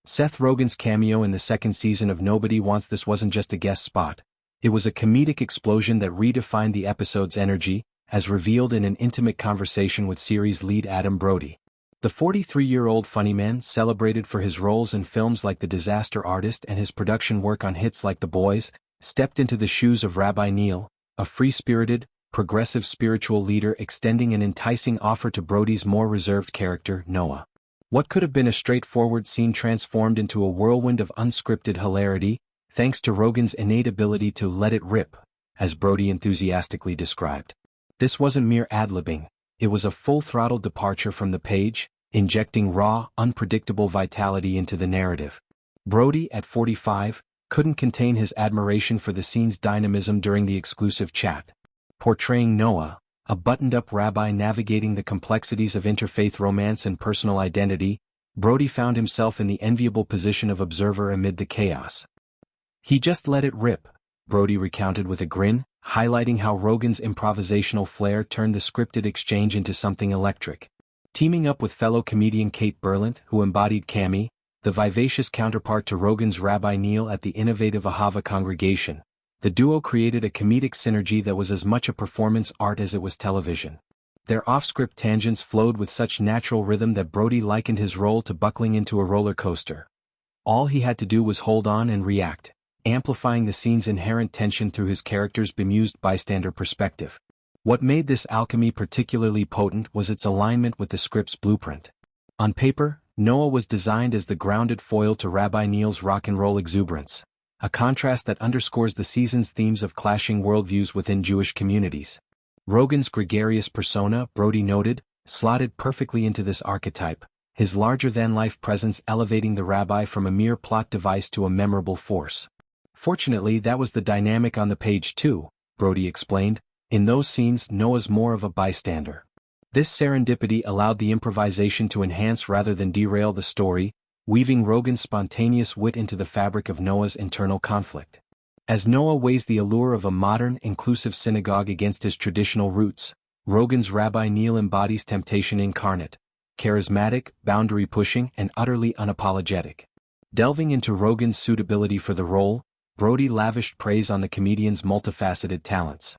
Seth Rogen's cameo in the second season of Nobody Wants This wasn't just a guest spot. It was a comedic explosion that redefined the episode's energy, as revealed in an intimate conversation with series lead Adam Brody. The 43-year-old funnyman, celebrated for his roles in films like The Disaster Artist and his production work on hits like The Boys, stepped into the shoes of Rabbi Neil, a free-spirited, progressive spiritual leader extending an enticing offer to Brody's more reserved character, Noah. What could have been a straightforward scene transformed into a whirlwind of unscripted hilarity, thanks to Rogen's innate ability to let it rip, as Brody enthusiastically described. This wasn't mere ad-libbing. It was a full-throttle departure from the page, injecting raw, unpredictable vitality into the narrative. Brody, at 45, couldn't contain his admiration for the scene's dynamism during the exclusive chat. Portraying Noah, a buttoned-up rabbi navigating the complexities of interfaith romance and personal identity, Brody found himself in the enviable position of observer amid the chaos. "He just let it rip," Brody recounted with a grin, highlighting how Rogen's improvisational flair turned the scripted exchange into something electric. Teaming up with fellow comedian Kate Berlant, who embodied Cami, the vivacious counterpart to Rogen's Rabbi Neil at the innovative Ahava congregation, the duo created a comedic synergy that was as much a performance art as it was television. Their off-script tangents flowed with such natural rhythm that Brody likened his role to buckling into a roller coaster. All he had to do was hold on and react, amplifying the scene's inherent tension through his character's bemused bystander perspective. What made this alchemy particularly potent was its alignment with the script's blueprint. On paper, Noah was designed as the grounded foil to Rabbi Neil's rock and roll exuberance, a contrast that underscores the season's themes of clashing worldviews within Jewish communities. Rogen's gregarious persona, Brody noted, slotted perfectly into this archetype, his larger-than-life presence elevating the rabbi from a mere plot device to a memorable force. "Fortunately, that was the dynamic on the page too," Brody explained. "In those scenes, Noah's more of a bystander." This serendipity allowed the improvisation to enhance rather than derail the story, weaving Rogen's spontaneous wit into the fabric of Noah's internal conflict. As Noah weighs the allure of a modern, inclusive synagogue against his traditional roots, Rogen's Rabbi Neil embodies temptation incarnate, charismatic, boundary-pushing, and utterly unapologetic. Delving into Rogen's suitability for the role, Brody lavished praise on the comedian's multifaceted talents.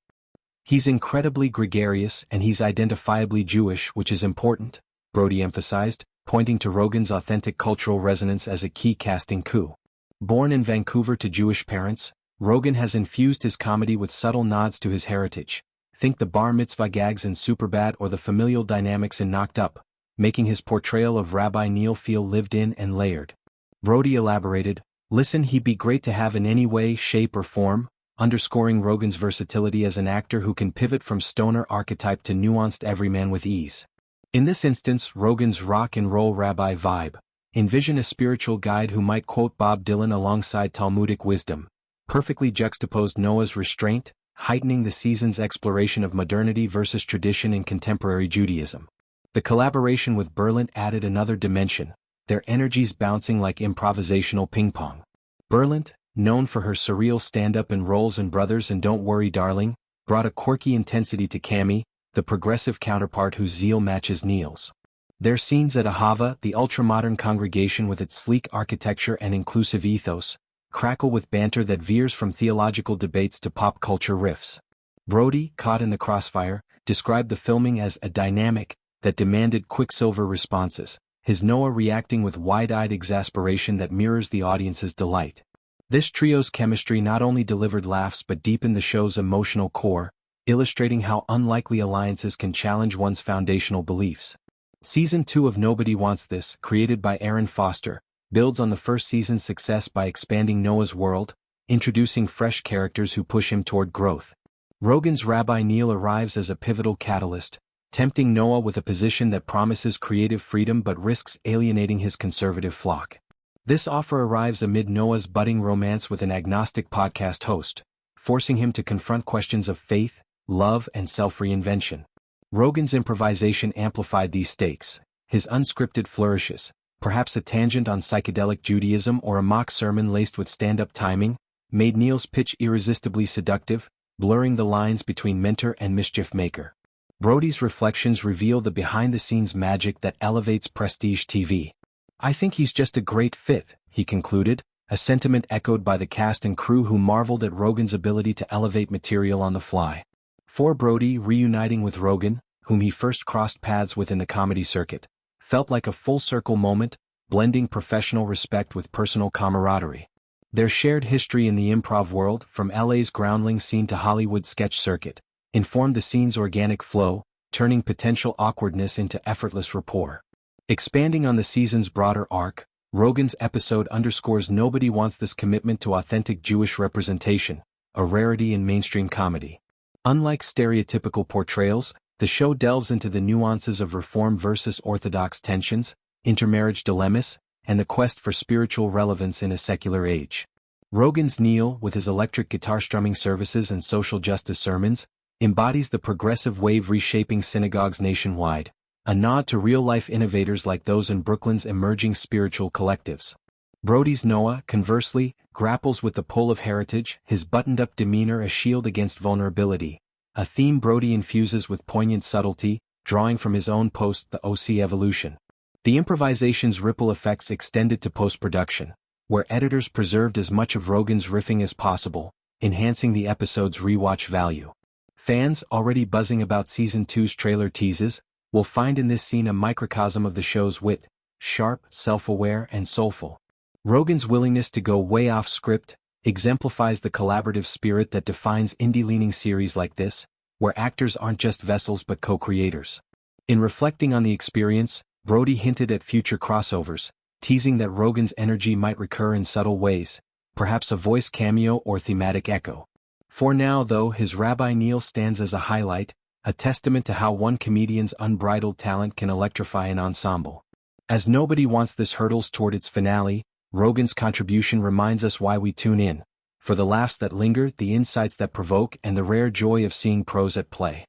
"He's incredibly gregarious and he's identifiably Jewish, which is important," Brody emphasized, pointing to Rogen's authentic cultural resonance as a key casting coup. Born in Vancouver to Jewish parents, Rogen has infused his comedy with subtle nods to his heritage. Think the bar mitzvah gags in Superbad or the familial dynamics in Knocked Up, making his portrayal of Rabbi Neil feel lived in and layered. Brody elaborated, "Listen, he'd be great to have in any way, shape or form," underscoring Rogen's versatility as an actor who can pivot from stoner archetype to nuanced everyman with ease. In this instance, Rogen's rock and roll rabbi vibe. Envision a spiritual guide who might quote Bob Dylan alongside Talmudic wisdom, perfectly juxtaposed Noah's restraint, heightening the season's exploration of modernity versus tradition in contemporary Judaism. The collaboration with Berlant added another dimension, their energies bouncing like improvisational ping-pong. Berlant, known for her surreal stand-up in roles in Brothers and Don't Worry Darling, brought a quirky intensity to Cami, the progressive counterpart whose zeal matches Neil's. Their scenes at Ahava, the ultra-modern congregation with its sleek architecture and inclusive ethos, crackle with banter that veers from theological debates to pop culture riffs. Brody, caught in the crossfire, described the filming as a dynamic that demanded quicksilver responses, his Noah reacting with wide-eyed exasperation that mirrors the audience's delight. This trio's chemistry not only delivered laughs but deepened the show's emotional core, illustrating how unlikely alliances can challenge one's foundational beliefs. Season 2 of Nobody Wants This, created by Aaron Foster, builds on the first season's success by expanding Noah's world, introducing fresh characters who push him toward growth. Rogen's Rabbi Neil arrives as a pivotal catalyst, tempting Noah with a position that promises creative freedom but risks alienating his conservative flock. This offer arrives amid Noah's budding romance with an agnostic podcast host, forcing him to confront questions of faith, love, and self-reinvention. Rogen's improvisation amplified these stakes, his unscripted flourishes, perhaps a tangent on psychedelic Judaism or a mock sermon laced with stand-up timing, made Neil's pitch irresistibly seductive, blurring the lines between mentor and mischief maker. Brody's reflections reveal the behind-the-scenes magic that elevates prestige TV. "I think he's just a great fit," he concluded, a sentiment echoed by the cast and crew who marveled at Rogen's ability to elevate material on the fly. For Brody, reuniting with Rogen, whom he first crossed paths with in the comedy circuit, felt like a full-circle moment, blending professional respect with personal camaraderie. Their shared history in the improv world, from LA's groundling scene to Hollywood's sketch circuit, informed the scene's organic flow, turning potential awkwardness into effortless rapport. Expanding on the season's broader arc, Rogen's episode underscores Nobody Wants This commitment to authentic Jewish representation, a rarity in mainstream comedy. Unlike stereotypical portrayals, the show delves into the nuances of Reform versus Orthodox tensions, intermarriage dilemmas, and the quest for spiritual relevance in a secular age. Rogen's Neil, with his electric guitar strumming services and social justice sermons, embodies the progressive wave reshaping synagogues nationwide, a nod to real-life innovators like those in Brooklyn's emerging spiritual collectives. Brody's Noah, conversely, grapples with the pull of heritage, his buttoned-up demeanor a shield against vulnerability, a theme Brody infuses with poignant subtlety, drawing from his own post The OC Evolution. The improvisation's ripple effects extended to post-production, where editors preserved as much of Rogen's riffing as possible, enhancing the episode's rewatch value. Fans, already buzzing about Season 2's trailer teases, will find in this scene a microcosm of the show's wit, sharp, self-aware, and soulful. Rogen's willingness to go way off script exemplifies the collaborative spirit that defines indie-leaning series like this, where actors aren't just vessels but co-creators. In reflecting on the experience, Brody hinted at future crossovers, teasing that Rogen's energy might recur in subtle ways, perhaps a voice cameo or thematic echo. For now, though, his Rabbi Neil stands as a highlight, a testament to how one comedian's unbridled talent can electrify an ensemble. As Nobody Wants This hurtles toward its finale, Rogen's contribution reminds us why we tune in, for the laughs that linger, the insights that provoke, and the rare joy of seeing pros at play.